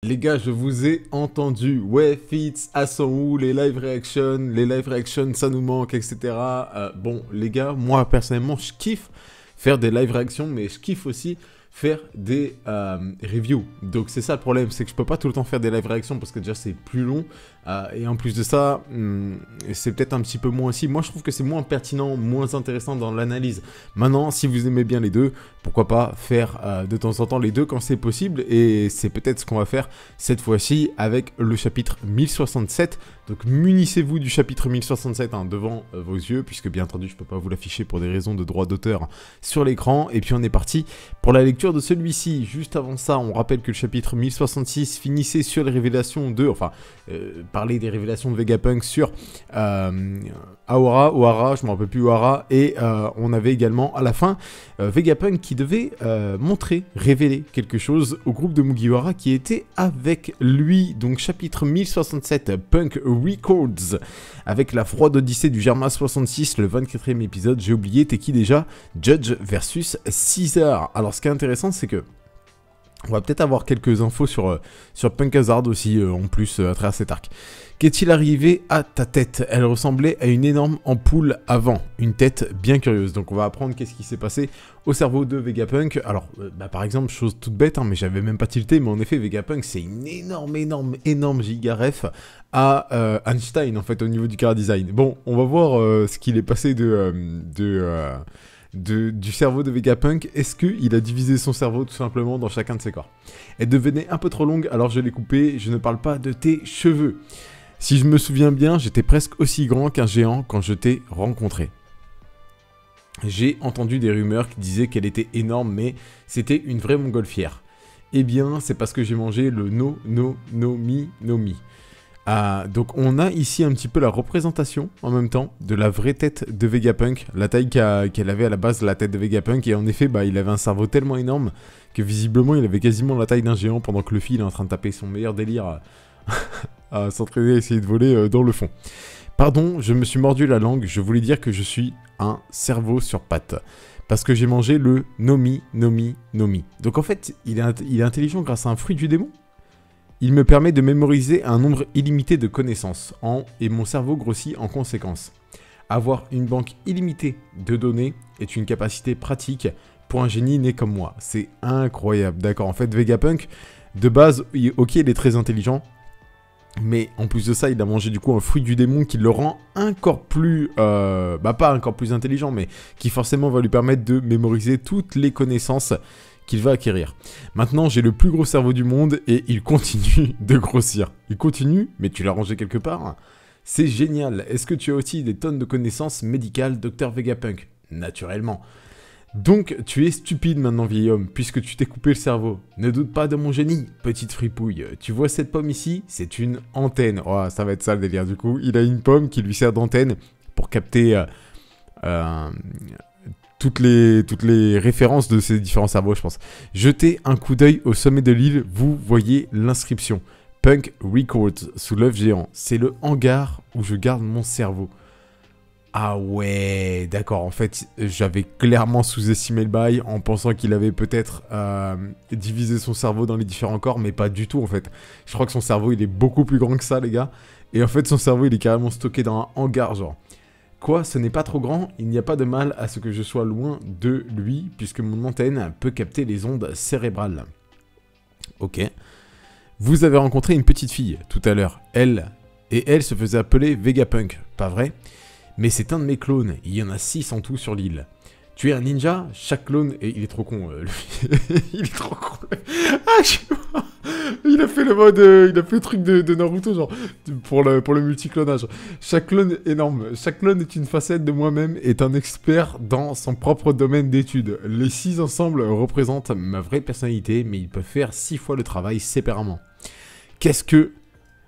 Les gars, je vous ai entendu. Ouais, Fitz, à son où, les live reactions, ça nous manque, etc. Bon, les gars, moi personnellement, je kiffe faire des live réactions, mais je kiffe aussi faire des reviews. Donc c'est ça le problème, c'est que je peux pas tout le temps faire des live réactions parce que déjà c'est plus long. Et en plus de ça, c'est peut-être un petit peu moins aussi. Moi je trouve que c'est moins pertinent, moins intéressant dans l'analyse. Maintenant, si vous aimez bien les deux, pourquoi pas faire de temps en temps les deux quand c'est possible. Et c'est peut-être ce qu'on va faire cette fois-ci avec le chapitre 1067. Donc munissez-vous du chapitre 1067 devant vos yeux, puisque bien entendu je peux pas vous l'afficher pour des raisons de droit d'auteur sur l'écran. Et puis on est parti pour la lecture de celui-ci. Juste avant ça, on rappelle que le chapitre 1066 finissait sur les révélations de... Enfin, parler des révélations de Vegapunk sur Ohara, je me rappelle plus Ohara. Et on avait également à la fin Vegapunk qui devait révéler quelque chose au groupe de Mugiwara qui était avec lui. Donc chapitre 1067, Punk Records, avec la froide odyssée du Germa 66, le 24e épisode. J'ai oublié, t'es qui déjà? Judge versus Caesar. Alors ce qui est intéressant, c'est que on va peut-être avoir quelques infos sur Punk Hazard aussi, en plus, à travers cet arc. Qu'est-il arrivé à ta tête? Elle ressemblait à une énorme ampoule avant, une tête bien curieuse. Donc on va apprendre qu'est-ce qui s'est passé au cerveau de Vegapunk. Alors, par exemple, chose toute bête, mais j'avais même pas tilté, mais en effet, Vegapunk, c'est une énorme giga-ref à Einstein, en fait, au niveau du chara design. Bon, on va voir ce qu'il est passé du cerveau de Vegapunk. Est-ce qu'il a divisé son cerveau tout simplement dans chacun de ses corps? Elle devenait un peu trop longue, alors je l'ai coupée. Je ne parle pas de tes cheveux. Si je me souviens bien, j'étais presque aussi grand qu'un géant quand je t'ai rencontré. J'ai entendu des rumeurs qui disaient qu'elle était énorme, mais c'était une vraie montgolfière. Eh bien, c'est parce que j'ai mangé le Nomi. Donc on a ici un petit peu la représentation en même temps de la vraie tête de Vegapunk, la taille qu'elle avait à la base de la tête de Vegapunk, et en effet il avait un cerveau tellement énorme que visiblement il avait quasiment la taille d'un géant pendant que Luffy il est en train de taper son meilleur délire à s'entraîner à essayer de voler dans le fond. Pardon, je me suis mordu la langue, je voulais dire que je suis un cerveau sur pattes. Parce que j'ai mangé le Nomi. Donc en fait, il est intelligent grâce à un fruit du démon. Il me permet de mémoriser un nombre illimité de connaissances, et mon cerveau grossit en conséquence. Avoir une banque illimitée de données est une capacité pratique pour un génie né comme moi. C'est incroyable, d'accord. En fait, Vegapunk, de base, ok, il est très intelligent, mais en plus de ça, il a mangé du coup un fruit du démon qui le rend encore plus... pas encore plus intelligent, mais qui forcément va lui permettre de mémoriser toutes les connaissances qu'il va acquérir. Maintenant, j'ai le plus gros cerveau du monde et il continue de grossir. Il continue, mais tu l'as rangé quelque part. C'est génial. Est-ce que tu as aussi des tonnes de connaissances médicales, Dr Vegapunk? Naturellement. Donc, tu es stupide maintenant, vieil homme, puisque tu t'es coupé le cerveau. Ne doute pas de mon génie, petite fripouille. Tu vois cette pomme ici? C'est une antenne. Oh, ça va être ça le délire du coup. Il a une pomme qui lui sert d'antenne pour capter... toutes les références de ces différents cerveaux, je pense. Jetez un coup d'œil au sommet de l'île, vous voyez l'inscription. Punk Records, sous l'œuf géant. C'est le hangar où je garde mon cerveau. Ah ouais, d'accord. En fait, j'avais clairement sous-estimé le bail en pensant qu'il avait peut-être divisé son cerveau dans les différents corps, mais pas du tout en fait. Je crois que son cerveau, il est beaucoup plus grand que ça, les gars. Et en fait, son cerveau, il est carrément stocké dans un hangar, genre. Quoi, ce n'est pas trop grand, il n'y a pas de mal à ce que je sois loin de lui, puisque mon antenne peut capter les ondes cérébrales. Ok. Vous avez rencontré une petite fille tout à l'heure. Elle se faisait appeler Vegapunk, pas vrai? Mais c'est un de mes clones, il y en a 6 en tout sur l'île. Tu es un ninja, chaque clone... Et il est trop con, lui. Il est trop con. Ah, je sais pas. Il a fait le mode... il a fait le truc de Naruto, genre, pour le multiclonage. Chaque clone est énorme. Chaque clone est une facette de moi-même, est un expert dans son propre domaine d'études. Les 6 ensemble représentent ma vraie personnalité, mais ils peuvent faire 6 fois le travail séparément. Qu'est-ce que...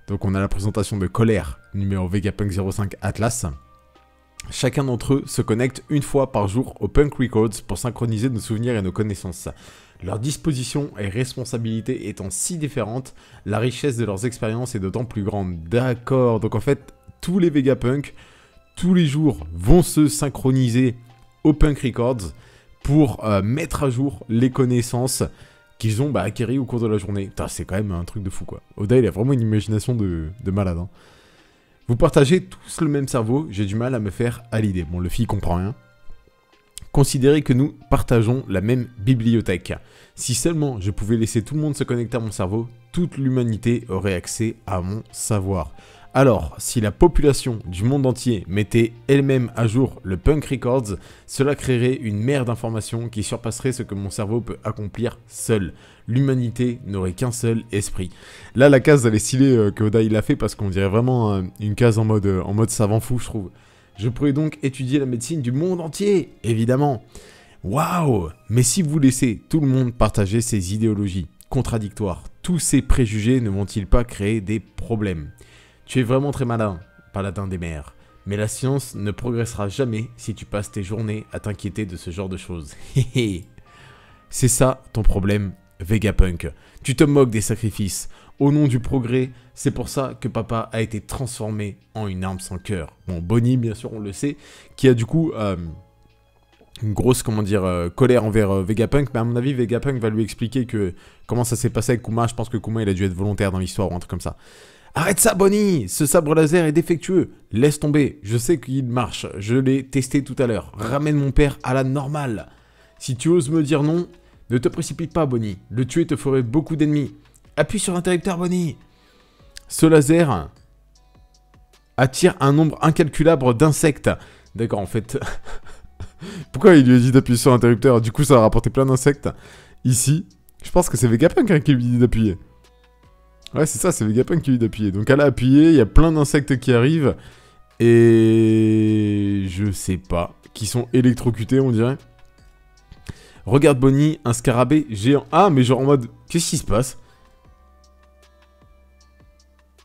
Donc on a la présentation de Colère, numéro Vegapunk 05 Atlas. Chacun d'entre eux se connecte une fois par jour au Punk Records pour synchroniser nos souvenirs et nos connaissances. Leur disposition et responsabilité étant si différentes, la richesse de leurs expériences est d'autant plus grande. D'accord, donc en fait, tous les Vegapunk, tous les jours, vont se synchroniser au Punk Records pour mettre à jour les connaissances qu'ils ont acquéri au cours de la journée. Putain, c'est quand même un truc de fou, quoi. Oda, il a vraiment une imagination de malade, hein. Vous partagez tous le même cerveau, j'ai du mal à me faire à l'idée. Bon, Luffy, il comprend rien. Considérez que nous partageons la même bibliothèque. Si seulement je pouvais laisser tout le monde se connecter à mon cerveau, toute l'humanité aurait accès à mon savoir. Alors, si la population du monde entier mettait elle-même à jour le Punk Records, cela créerait une mer d'informations qui surpasserait ce que mon cerveau peut accomplir seul. L'humanité n'aurait qu'un seul esprit. Là, la case, elle est stylée que Oda il a fait parce qu'on dirait vraiment une case en mode savant fou, je trouve. Je pourrais donc étudier la médecine du monde entier, évidemment. Waouh! Mais si vous laissez tout le monde partager ses idéologies contradictoires, tous ces préjugés ne vont-ils pas créer des problèmes? Tu es vraiment très malin, paladin des mers. Mais la science ne progressera jamais si tu passes tes journées à t'inquiéter de ce genre de choses. C'est ça ton problème, Vegapunk. Tu te moques des sacrifices. Au nom du progrès, c'est pour ça que papa a été transformé en une arme sans cœur. Bon, Bonnie, bien sûr, on le sait, qui a du coup une grosse, colère envers Vegapunk. Mais à mon avis, Vegapunk va lui expliquer comment ça s'est passé avec Kuma. Je pense que Kuma, il a dû être volontaire dans l'histoire ou un truc comme ça. Arrête ça, Bonnie! Ce sabre laser est défectueux. Laisse tomber. Je sais qu'il marche. Je l'ai testé tout à l'heure. Ramène mon père à la normale. Si tu oses me dire non, ne te précipite pas, Bonnie. Le tuer te ferait beaucoup d'ennemis. Appuie sur l'interrupteur, Bonnie. Ce laser attire un nombre incalculable d'insectes. D'accord, en fait... Pourquoi il lui a dit d'appuyer sur l'interrupteur? Du coup, ça a rapporté plein d'insectes. Ici, je pense que c'est Vegapunk qui lui dit d'appuyer. Ouais, c'est ça, c'est Vegapunk qui lui dit d'appuyer. Donc elle a appuyé, il y a plein d'insectes qui arrivent. Et... je sais pas. Qui sont électrocutés, on dirait. Regarde Bonnie, un scarabée géant. Ah, mais genre en mode... Qu'est-ce qui se passe?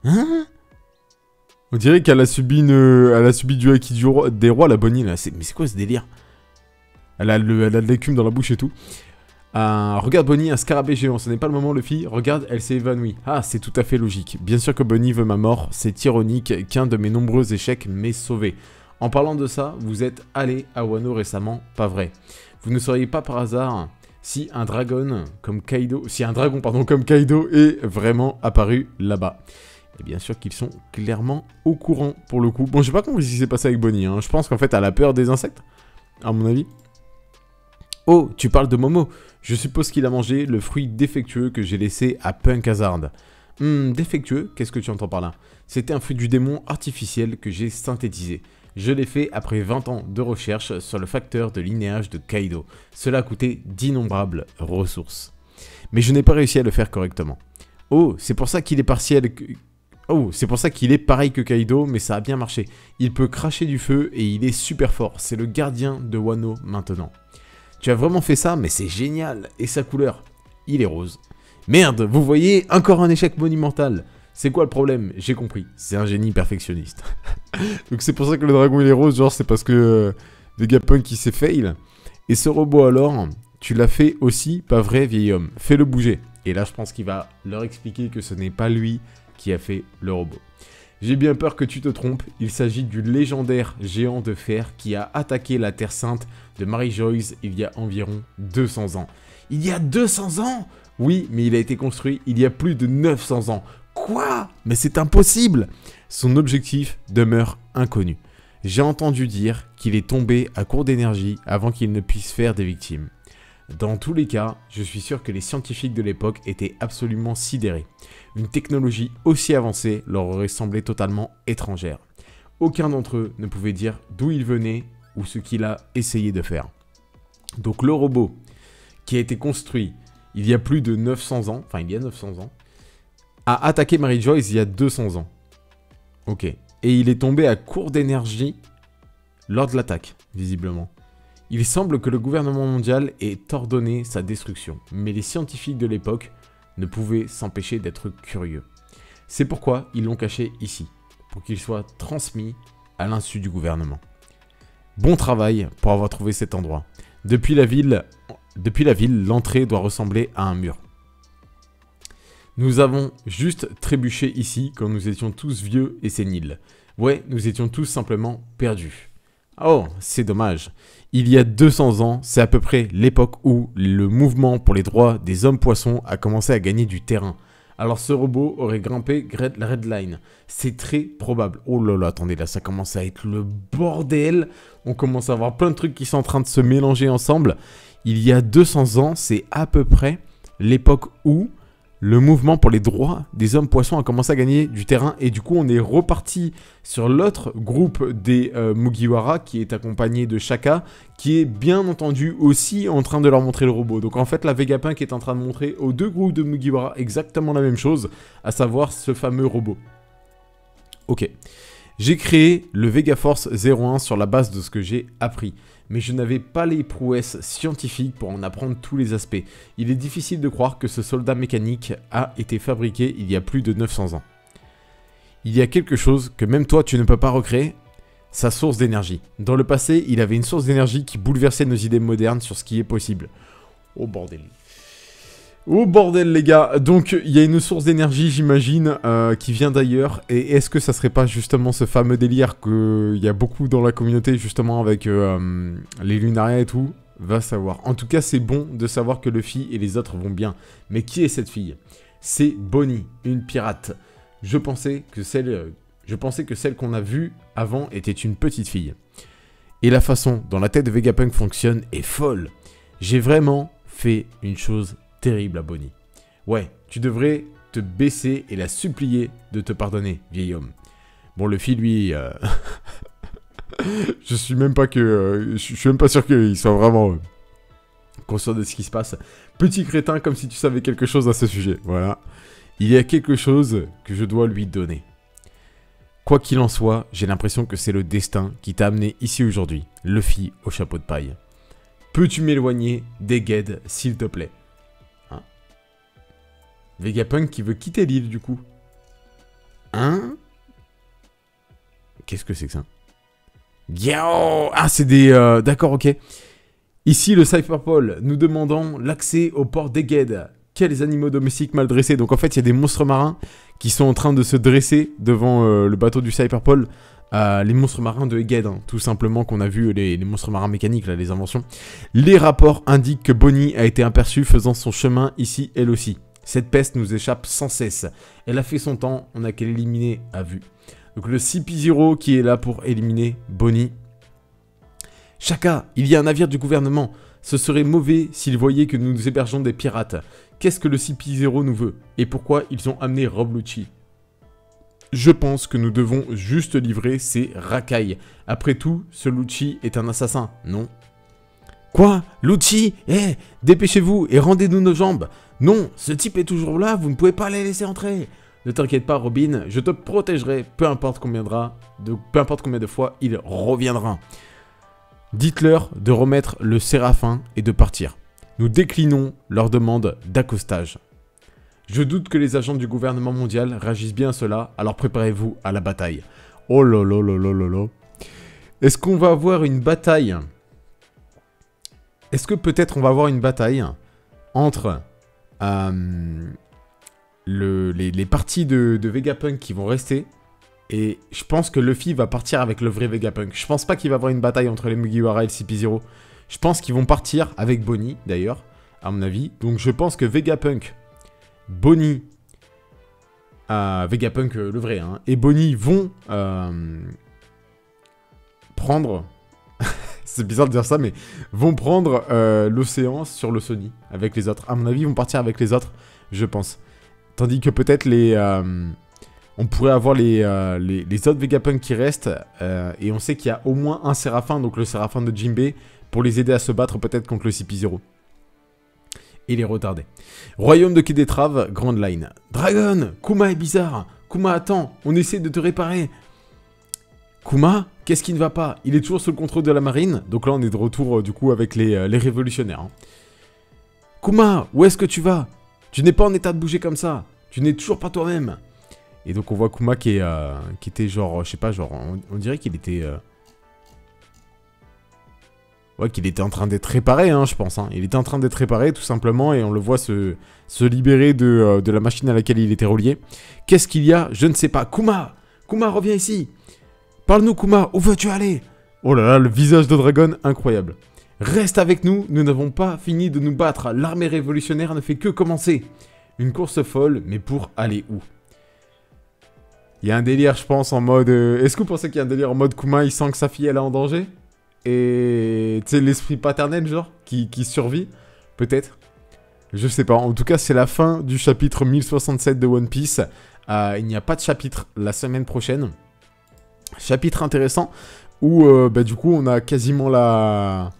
Hein? On dirait qu'elle a subi du haki des rois, la Bonnie, là. Mais c'est quoi ce délire? Elle a de l'écume dans la bouche et tout. Regarde Bonnie, un scarabée géant. Ce n'est pas le moment, Luffy. Regarde, elle s'est évanouie. Ah, c'est tout à fait logique. Bien sûr que Bonnie veut ma mort. C'est ironique qu'un de mes nombreux échecs m'ait sauvé. En parlant de ça, vous êtes allé à Wano récemment, pas vrai? Vous ne sauriez pas par hasard si un dragon comme Kaido est vraiment apparu là-bas? Et bien sûr qu'ils sont clairement au courant pour le coup. Bon, j'ai pas compris ce qui s'est passé avec Bonnie, hein. Je pense qu'en fait, elle a peur des insectes, à mon avis. Oh, tu parles de Momo. Je suppose qu'il a mangé le fruit défectueux que j'ai laissé à Punk Hazard. Défectueux? Qu'est-ce que tu entends par là? C'était un fruit du démon artificiel que j'ai synthétisé. Je l'ai fait après 20 ans de recherche sur le facteur de linéage de Kaido. Cela a coûté d'innombrables ressources. Mais je n'ai pas réussi à le faire correctement. Oh, c'est pour ça qu'il est partiel... Oh, c'est pour ça qu'il est pareil que Kaido, mais ça a bien marché. Il peut cracher du feu et il est super fort. C'est le gardien de Wano maintenant. Tu as vraiment fait ça, mais c'est génial. Et sa couleur? Il est rose. Merde, vous voyez, encore un échec monumental. C'est quoi le problème? J'ai compris. C'est un génie perfectionniste. Donc c'est pour ça que le dragon il est rose, genre c'est parce que Vegapunk il s'est fail. Et ce robot alors, tu l'as fait aussi, pas vrai vieil homme? Fais-le bouger. Et là je pense qu'il va leur expliquer que ce n'est pas lui qui a fait le robot. J'ai bien peur que tu te trompes, il s'agit du légendaire géant de fer qui a attaqué la Terre Sainte de Mary Joyce il y a environ 200 ans. Il y a 200 ans? Oui, mais il a été construit il y a plus de 900 ans. Quoi? Mais c'est impossible! Son objectif demeure inconnu. J'ai entendu dire qu'il est tombé à court d'énergie avant qu'il ne puisse faire des victimes. Dans tous les cas, je suis sûr que les scientifiques de l'époque étaient absolument sidérés. Une technologie aussi avancée leur aurait semblé totalement étrangère. Aucun d'entre eux ne pouvait dire d'où il venait ou ce qu'il a essayé de faire. Donc le robot, qui a été construit il y a plus de 900 ans, enfin il y a 900 ans, a attaqué Mary Joyce il y a 200 ans. Ok. Et il est tombé à court d'énergie lors de l'attaque, visiblement. Il semble que le gouvernement mondial ait ordonné sa destruction, mais les scientifiques de l'époque ne pouvaient s'empêcher d'être curieux. C'est pourquoi ils l'ont caché ici, pour qu'il soit transmis à l'insu du gouvernement. Bon travail pour avoir trouvé cet endroit. Depuis la ville, l'entrée doit ressembler à un mur. Nous avons juste trébuché ici quand nous étions tous vieux et séniles. Ouais, nous étions tous simplement perdus. Oh, c'est dommage. Il y a 200 ans, c'est à peu près l'époque où le mouvement pour les droits des hommes-poissons a commencé à gagner du terrain. Alors ce robot aurait grimpé la Red Line. C'est très probable. Oh là là, attendez, là ça commence à être le bordel. On commence à avoir plein de trucs qui sont en train de se mélanger ensemble. Il y a 200 ans, c'est à peu près l'époque où le mouvement pour les droits des hommes-poissons a commencé à gagner du terrain. Et du coup, on est reparti sur l'autre groupe des Mugiwara qui est accompagné de Shaka, qui est bien entendu aussi en train de leur montrer le robot. Donc en fait, la Vegapunk est en train de montrer aux deux groupes de Mugiwara exactement la même chose, à savoir ce fameux robot. Ok. J'ai créé le Vegaforce 01 sur la base de ce que j'ai appris. Mais je n'avais pas les prouesses scientifiques pour en apprendre tous les aspects. Il est difficile de croire que ce soldat mécanique a été fabriqué il y a plus de 900 ans. Il y a quelque chose que même toi tu ne peux pas recréer, sa source d'énergie. Dans le passé, il avait une source d'énergie qui bouleversait nos idées modernes sur ce qui est possible. Oh bordel. Oh bordel les gars, donc il y a une source d'énergie j'imagine qui vient d'ailleurs, et est-ce que ça serait pas justement ce fameux délire qu'il y a beaucoup dans la communauté justement avec les Lunaria et tout? Va savoir. En tout cas c'est bon de savoir que Luffy et les autres vont bien. Mais qui est cette fille? C'est Bonnie, une pirate. Je pensais que celle qu'on a vue avant était une petite fille. Et la façon dont la tête de Vegapunk fonctionne est folle. J'ai vraiment fait une chose terrible à Bonnie. Ouais, tu devrais te baisser et la supplier de te pardonner, vieil homme. Bon, Luffy, lui... je suis même pas sûr qu'il soit vraiment conscient de ce qui se passe. Petit crétin, comme si tu savais quelque chose à ce sujet. Voilà. Il y a quelque chose que je dois lui donner. Quoi qu'il en soit, j'ai l'impression que c'est le destin qui t'a amené ici aujourd'hui. Luffy au chapeau de paille. Peux-tu m'éloigner des Geds, s'il te plaît? Vegapunk qui veut quitter l'île du coup. Hein? Qu'est-ce que c'est que ça? Gyao! Ah, c'est des... D'accord, ok. Ici, le Cypherpole, nous demandons l'accès au port des Geds. Quels animaux domestiques mal dressés? Donc en fait, il y a des monstres marins qui sont en train de se dresser devant le bateau du Cypherpole. Les monstres marins de Eged, hein, tout simplement, qu'on a vu, les monstres marins mécaniques, là, les inventions. Les rapports indiquent que Bonnie a été aperçue faisant son chemin ici, elle aussi. Cette peste nous échappe sans cesse. Elle a fait son temps, on n'a qu'à l'éliminer à vue. Donc le CP0 qui est là pour éliminer Bonnie. Shaka, il y a un navire du gouvernement. Ce serait mauvais s'ils voyaient que nous hébergeons des pirates. Qu'est-ce que le CP0 nous veut? Et pourquoi ils ont amené Rob Lucci? Je pense que nous devons juste livrer ces racailles. Après tout, ce Lucci est un assassin, non? Quoi? Lucci? Eh, dépêchez-vous et rendez-nous nos jambes. Non, ce type est toujours là, vous ne pouvez pas les laisser entrer. Ne t'inquiète pas, Robin, je te protégerai, peu importe combien de fois il reviendra. Dites-leur de remettre le Séraphin et de partir. Nous déclinons leur demande d'accostage. Je doute que les agents du gouvernement mondial réagissent bien à cela, alors préparez-vous à la bataille. Oh là là là là là là. Est-ce qu'on va avoir une bataille? Est-ce que peut-être on va avoir une bataille entre les parties de Vegapunk qui vont rester, et je pense que Luffy va partir avec le vrai Vegapunk. Je pense pas qu'il va y avoir une bataille entre les Mugiwara et le CP0. Je pense qu'ils vont partir avec Bonnie, d'ailleurs, à mon avis. Donc je pense que Vegapunk, Bonnie, Vegapunk le vrai, hein, et Bonnie vont prendre... C'est bizarre de dire ça, mais vont prendre l'océan sur le Sony avec les autres. À mon avis, ils vont partir avec les autres, je pense. Tandis que peut-être on pourrait avoir les autres Vegapunk qui restent. Et on sait qu'il y a au moins un Séraphin, donc le Séraphin de Jinbei, pour les aider à se battre peut-être contre le CP0. Et les retarder. Royaume de Quai d'Étrave, Grand Line. Dragon, Kuma est bizarre. Kuma, attends, on essaie de te réparer. Kuma, qu'est-ce qui ne va pas? Il est toujours sous le contrôle de la marine. Donc là, on est de retour du coup avec les révolutionnaires. Hein. Kuma, où est-ce que tu vas? Tu n'es pas en état de bouger comme ça. Tu n'es toujours pas toi-même. Et donc on voit Kuma qui était genre, je sais pas, genre, on dirait qu'il était... Ouais, qu'il était en train d'être réparé, hein, je pense. Hein. Il était en train d'être réparé, tout simplement, et on le voit se libérer de la machine à laquelle il était relié. Qu'est-ce qu'il y a? Je ne sais pas. Kuma! Kuma, reviens ici! Parle-nous, Kuma! Où veux-tu aller? Oh là là, le visage de Dragon, incroyable. Reste avec nous, nous n'avons pas fini de nous battre. L'armée révolutionnaire ne fait que commencer. Une course folle, mais pour aller où? Il y a un délire, je pense, en mode... Est-ce que vous pensez qu'il y a un délire en mode Kuma, il sent que sa fille, elle est en danger? Et... tu sais, l'esprit paternel, genre, qui survit? Peut-être. Je sais pas. En tout cas, c'est la fin du chapitre 1067 de One Piece. Il n'y a pas de chapitre la semaine prochaine. Chapitre intéressant, où, du coup, on a quasiment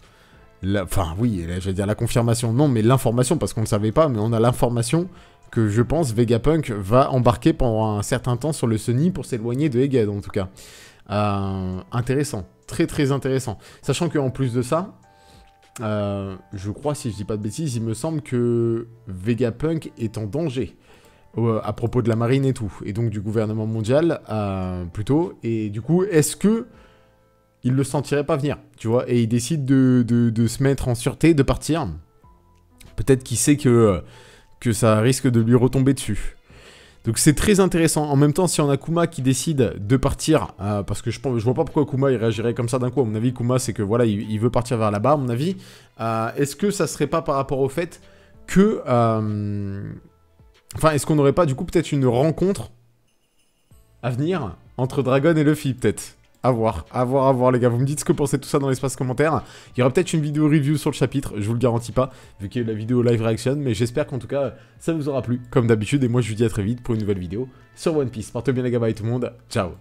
Enfin, oui, j'allais dire la confirmation, non, mais l'information, parce qu'on ne le savait pas, mais on a l'information que, je pense, Vegapunk va embarquer pendant un certain temps sur le Sunny pour s'éloigner de Egghead, en tout cas. Intéressant, très très intéressant. Sachant qu'en plus de ça, je crois, si je dis pas de bêtises, il me semble que Vegapunk est en danger. À propos de la marine et tout, et donc du gouvernement mondial, plutôt, et du coup, est-ce que il le sentirait pas venir, tu vois, et il décide de se mettre en sûreté, de partir. Peut-être qu'il sait que ça risque de lui retomber dessus. Donc c'est très intéressant. En même temps, si on a Kuma qui décide de partir, parce que je vois pas pourquoi Kuma il réagirait comme ça d'un coup. À mon avis, Kuma, c'est que voilà, il veut partir vers là-bas, à mon avis. Est-ce que ça serait pas par rapport au fait que... Enfin, est-ce qu'on n'aurait pas du coup peut-être une rencontre à venir entre Dragon et Luffy, peut-être? À voir, les gars. Vous me dites ce que vous pensez de tout ça dans l'espace commentaire. Il y aura peut-être une vidéo review sur le chapitre, je vous le garantis pas, vu qu'il y a eu la vidéo live reaction, mais j'espère qu'en tout cas, ça vous aura plu, comme d'habitude, et moi je vous dis à très vite pour une nouvelle vidéo sur One Piece. Portez bien les gars, bye tout le monde, ciao.